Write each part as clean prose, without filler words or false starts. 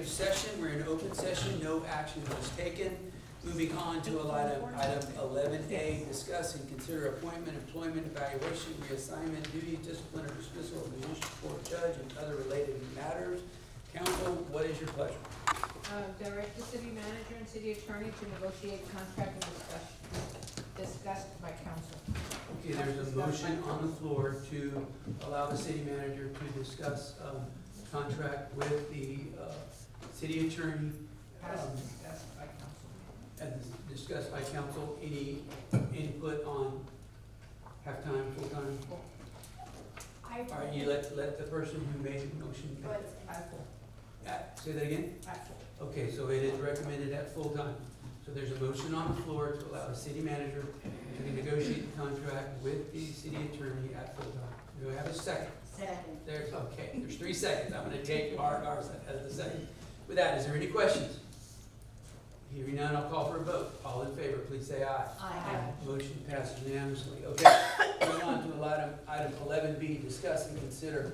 executive session. We're in open session, no action was taken. Moving on to item 11A, discuss and consider appointment, employment, evaluation, reassignment, duty, discipline, or dismissal of the municipal court judge and other related matters. Council, what is your pleasure? Direct the city manager and city attorney to negotiate contract and discussed by council. Okay, there's a motion on the floor to allow the city manager to discuss contract with the city attorney. Discussed by council. As discussed by council. Any input on half-time, full-time? All right, you let the person who made the motion. Say that again? Okay, so it is recommended at full-time. So there's a motion on the floor to allow the city manager to negotiate the contract with the city attorney at full-time. Do I have a second? Second. There's 3 seconds. I'm gonna take ours as the second. With that, is there any questions? Hearing none, I'll call for a vote. All in favor, please say aye. Aye. Motion passes unanimously. Okay, going on to item 11B, discuss and consider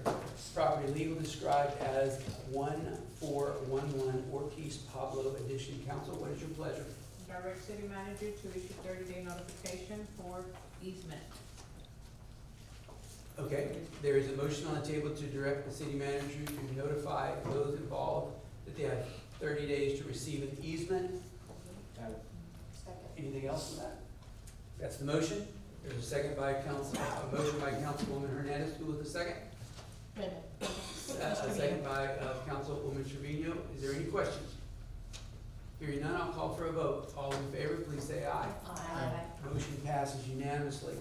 property legal described as 1411 Ortiz Pablo Edition. Council, what is your pleasure? Direct city manager to issue 30-day notification for easement. Okay, there is a motion on the table to direct the city manager to notify those involved that they have 30 days to receive an easement. Anything else on that? That's the motion. There's a second by a motion by Councilwoman Hernandez. Who was the second? A second by Councilwoman Trevino. Is there any questions? Hearing none, I'll call for a vote. All in favor, please say aye. Aye. Motion passes unanimously.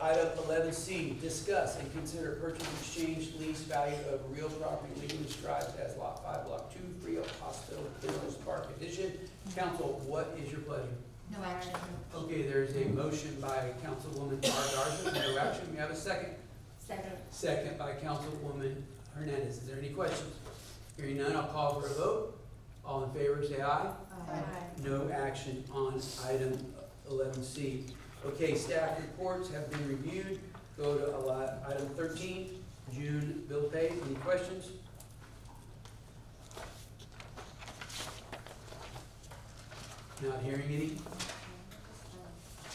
Item 11C, discuss and consider purchase, exchange, lease value of real property legally described as Lot 5, Block 2, Frio Hospital, Clearance Park Edition. Council, what is your pleasure? No action. Okay, there's a motion by Councilwoman Garza, no action. We have a second. Second. Second by Councilwoman Hernandez. Is there any questions? Hearing none, I'll call for a vote. All in favor, say aye. No action on item 11C. Okay, staff reports have been reviewed. Go to item 13, June bill pay. Any questions? Not hearing any.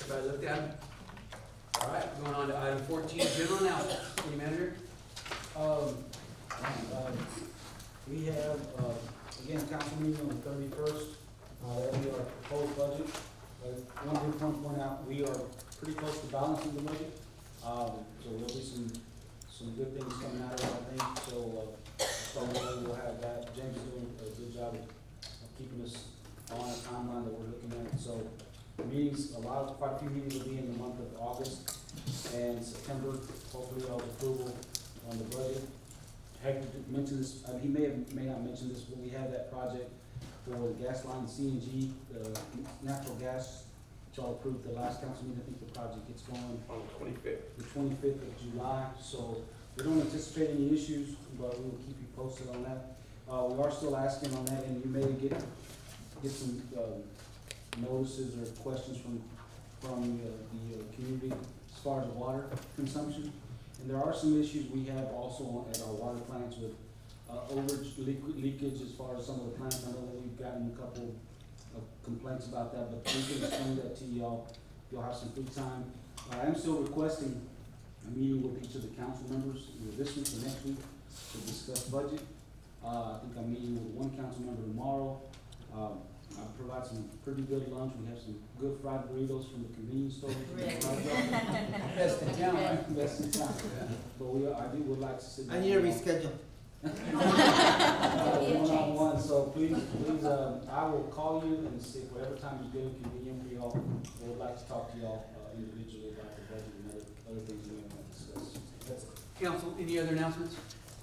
Everybody looked at them? All right, going on to item 14, general announcements. City manager? We have, again, council meeting on the 31st, that'll be our proposed budget. One thing I want to point out, we are pretty close to balancing the budget, so there'll be some good things coming out of it, I think, so we'll have that. James is doing a good job of keeping us on a timeline that we're looking at, so meetings, quite a few meetings will be in the month of August and September, hopefully y'all's approval on the budget. Hector mentioned this, he may not mention this, but we have that project for the gas line, CNG, natural gas, which y'all approved the last council meeting. I think the project gets going On the 25th. the 25th of July, so we don't anticipate any issues, but we will keep you posted on that. We are still asking on that, and you may get some notices or questions from the community as far as water consumption. And there are some issues we have also at our water plants with overage leakage as far as some of the plants. I know that we've gotten a couple of complaints about that, but we can explain that to y'all. You'll have some free time. I am still requesting a meeting with each of the council members, either this week or next week, to discuss budget. I think I'm meeting with one council member tomorrow. I'll provide some pretty good lunch. We have some good fried burritos from the convenience store. Best in town, right? Best in town. But I would like to sit down. I need to reschedule. One-on-one, so please, I will call you and see whatever time is good and convenient for y'all. I would like to talk to y'all individually about the budget and other things we want to discuss. That's it. Council, any other announcements?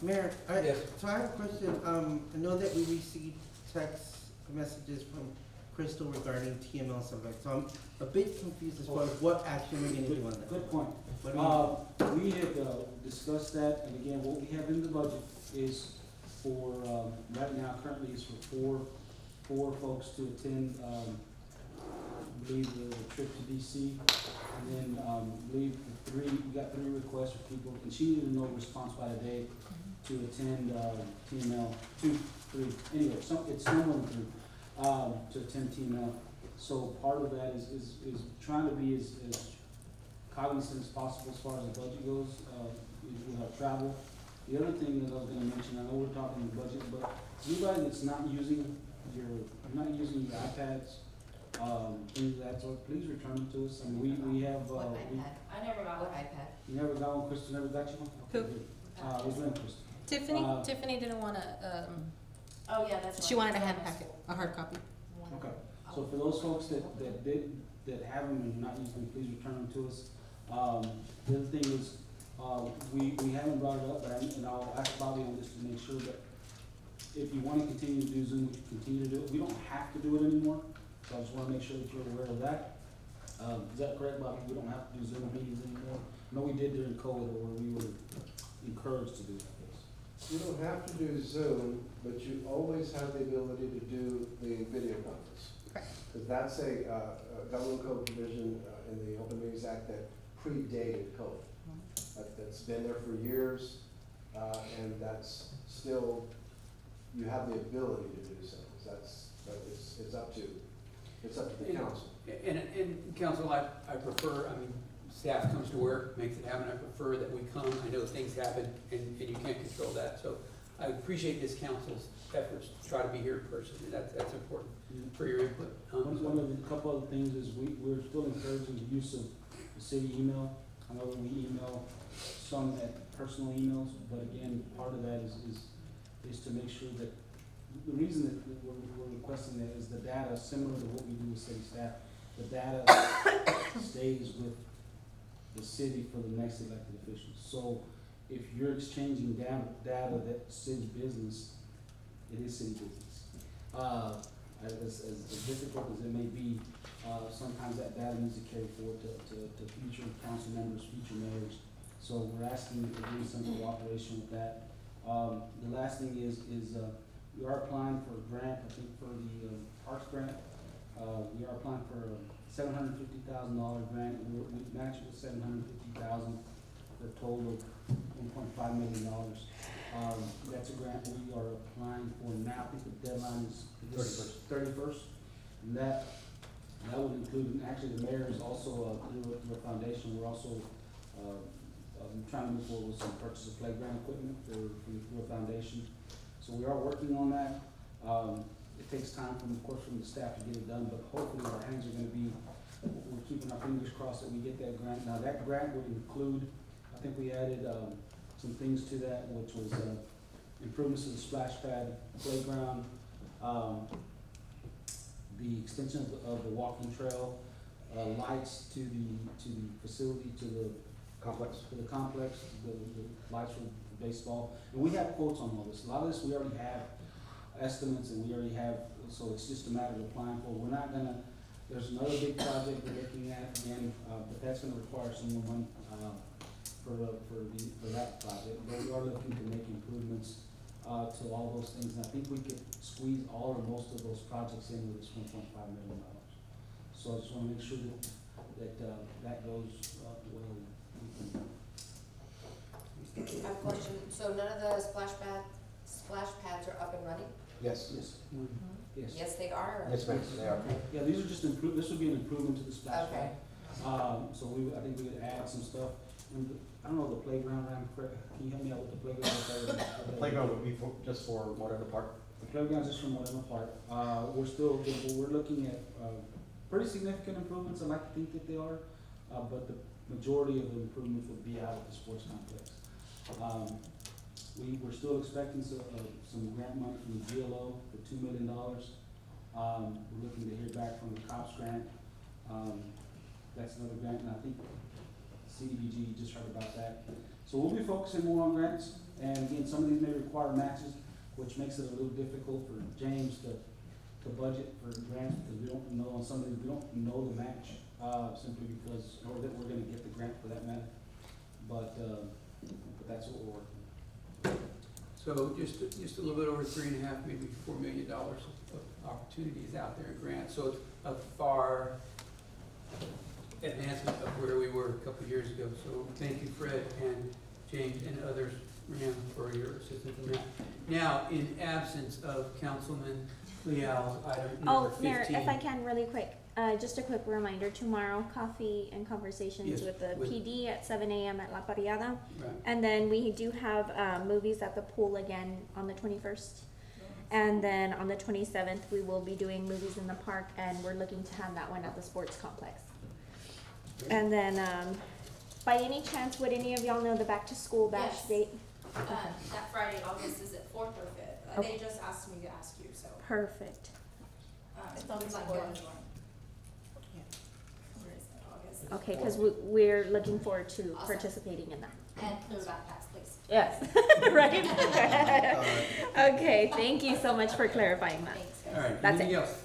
Mayor, Yes. so I have a question. I know that we received text messages from Crystal regarding TML Select, so I'm a bit confused as far as what action we're gonna do on that. Good point. What do We had discussed that, and again, what we have in the budget is for, right now, currently is for four folks to attend, I believe the trip to DC. And then, I believe we got 3 requests for people, and she needed to know response by today to attend, TML, 2, 3, anyway, it's someone to attend TML. So part of that is trying to be as cognizant as possible as far as the budget goes, with our travel. The other thing that I was gonna mention, I know we're talking budget, but anybody that's not using your iPads, things of that sort, please return them to us. I mean, we have, What we, iPad? I never got an iPad. you never got one, Crystal never got you one? Who? Okay, good. What's your name, Crystal? Tiffany, Tiffany didn't wanna, Oh, yeah, that's. she right. wanted a hand packet, a hard copy. Okay, so for those folks that have them and not using them, please return them to us. The other thing is, we haven't brought it up, but and I'll ask Bobby on this to make sure that if you wanna continue to do Zoom, we can continue to do it. We don't have to do it anymore, so I just wanna make sure that you're aware of that. Is that correct, Bobby? We don't have to do Zoom meetings anymore? No, we did during COVID, where we were encouraged to do that. You don't have to do Zoom, but you always have the ability to do the video conference. Correct. Because that's a government code provision in the Open Meetings Act that predated code. That's been there for years, and that's still, you have the ability to do so. But it's up to the council. And council, I prefer, I mean, staff comes to work, makes it happen, I prefer that we come, I know things happen, and you can't control that, so I appreciate this council's efforts to try to be here in person, and that's important for your input. One of the couple other things is we're still encouraging the use of the city email. I know that we email some at personal emails, but again, part of that is to make sure that, the reason that we're requesting that is the data, similar to what we do with city staff, the data stays with the city for the next elected officials. So if you're exchanging data that's city business, it is city business. As difficult as it may be, sometimes that data needs to carry forward to future council members, future mayors. So we're asking if there is some cooperation with that. The last thing is we are applying for a grant, I think for the Parks grant. We are applying for a $750,000 grant. We match it with $750,000 for a total of $1.5 million. That's a grant we are applying for now. I think the deadline is 31st. And that would include, and actually the mayor is also, through a foundation, we're also trying to move forward with some purchase of playground equipment through a foundation. So we are working on that. It takes time of course, from the staff to get it done, but hopefully our hands are gonna be, we're keeping our fingers crossed that we get that grant. Now, that grant would include, I think we added, some things to that, which was, improvements to the splash pad playground, the extension of the walking trail, lights to the facility, to the complex, the lights for baseball. And we have quotes on all this. A lot of this we already have estimates and we already have, so it's just a matter of applying for. We're not gonna, there's another big project we're looking at again, but that's gonna require some more money, for that project. But we are looking to make improvements, to all those things. And I think we could squeeze all or most of those projects in with this $1.5 million. So I just wanna make sure that goes, well. I have a question. So none of the splash pads are up and running? Yes. Yes. Yes. Yes, they are. Yes, ma'am, they are. Yeah, these are just this would be an improvement to the splash Okay. pad. So I think we would add some stuff. And I don't know the playground, Ryan, can you help me out with the playground? The playground would be just for Moreno Park. The playground's just from Moreno Park. We're looking at, pretty significant improvements. I like to think that they are, but the majority of the improvements would be out at the sports complex. We're still expecting some grant money from the GLO for $2 million. We're looking to hear back from the COPS grant. That's another grant, and I think CDBG, you just heard about that. So we'll be focusing more on grants, and again, some of these may require matches, which makes it a little difficult for James to budget for grants, because we don't know, on some of these, we don't know the match, simply because, or that we're gonna get the grant for that matter. But that's what we're working on. So just a little bit over $3.5, maybe $4 million of opportunities out there in grants. So it's a far advancement of where we were a couple of years ago. So thank you, Fred and James and others Ram, for your assistance in that. Now, in absence of Councilman Leal's item number Oh, Mayor, 15. if I can, really quick, just a quick reminder, tomorrow, coffee and conversations Yes, with the with- PD at 7 a.m. at La Parriada. Right. And then we do have movies at the pool again on the 21st. And then on the 27th, we will be doing movies in the park, and we're looking to have that one at the sports complex. And then, by any chance, would any of y'all know the back-to-school bash Yes. date? That Friday, August, is it 4th or 5th? Okay. They just asked me to ask you, so. Perfect. It's always like, fourth. go and join. Where is it, August? Okay, because we're looking forward to Awesome. participating in that. And those backpacks, please. Yes, right? Okay, thank you so much for clarifying that. Thanks, All guys. right, That's anything it. else?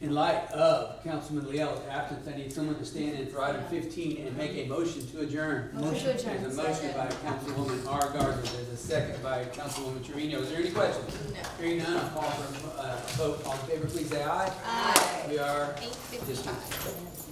In light of Councilman Leal's absence, I need someone to stand in for item 15 and make a motion to adjourn. Motion to adjourn. There's a motion by Councilwoman R. Gardner, there's a second by Councilwoman Trevino. Is there any questions? No. Hearing none, I'll call for a vote. All in favor, please say aye. Aye. We are 8:55. dismissed.